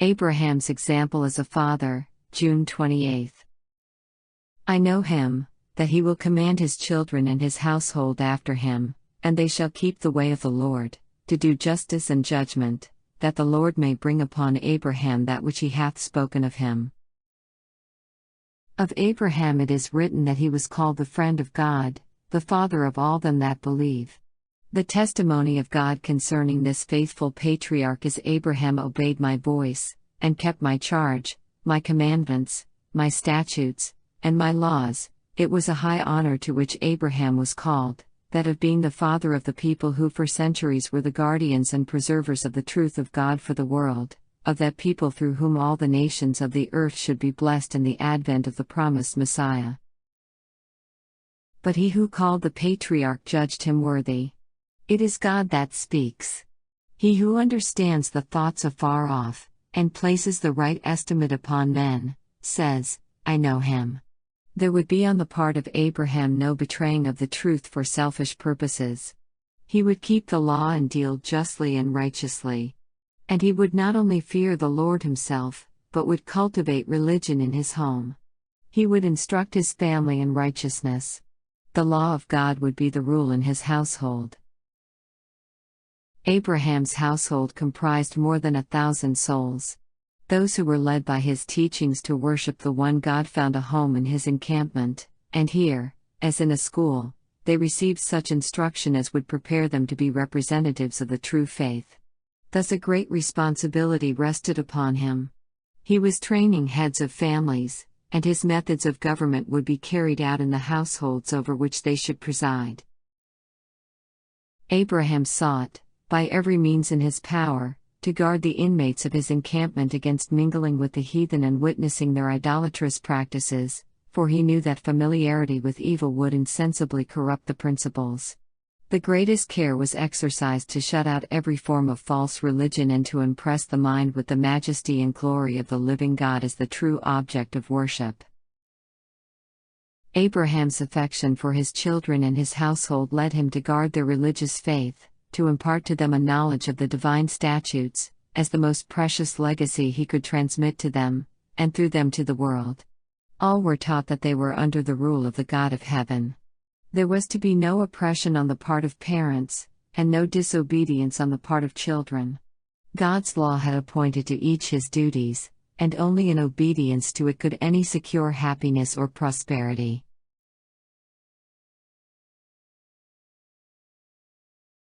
Abraham's example as a father, June 28. I know him, that he will command his children and his household after him, and they shall keep the way of the Lord, to do justice and judgment, that the Lord may bring upon Abraham that which he hath spoken of him. Of Abraham it is written that he was called the friend of God, the father of all them that believe. The testimony of God concerning this faithful patriarch is Abraham obeyed my voice, and kept my charge, my commandments, my statutes, and my laws. It was a high honor to which Abraham was called, that of being the father of the people who for centuries were the guardians and preservers of the truth of God for the world, of that people through whom all the nations of the earth should be blessed in the advent of the promised Messiah. But he who called the patriarch judged him worthy. It is God that speaks. He who understands the thoughts afar off, and places the right estimate upon men, says, I know him. There would be on the part of Abraham no betraying of the truth for selfish purposes. He would keep the law and deal justly and righteously. And he would not only fear the Lord himself, but would cultivate religion in his home. He would instruct his family in righteousness. The law of God would be the rule in his household. Abraham's household comprised more than 1,000 souls. Those who were led by his teachings to worship the one God found a home in his encampment, and here, as in a school, they received such instruction as would prepare them to be representatives of the true faith. Thus a great responsibility rested upon him. He was training heads of families, and his methods of government would be carried out in the households over which they should preside. Abraham sought, by every means in his power, to guard the inmates of his encampment against mingling with the heathen and witnessing their idolatrous practices, for he knew that familiarity with evil would insensibly corrupt the principles. The greatest care was exercised to shut out every form of false religion and to impress the mind with the majesty and glory of the living God as the true object of worship. Abraham's affection for his children and his household led him to guard their religious faith, to impart to them a knowledge of the divine statutes, as the most precious legacy he could transmit to them, and through them to the world. All were taught that they were under the rule of the God of heaven. There was to be no oppression on the part of parents, and no disobedience on the part of children. God's law had appointed to each his duties, and only in obedience to it could any secure happiness or prosperity.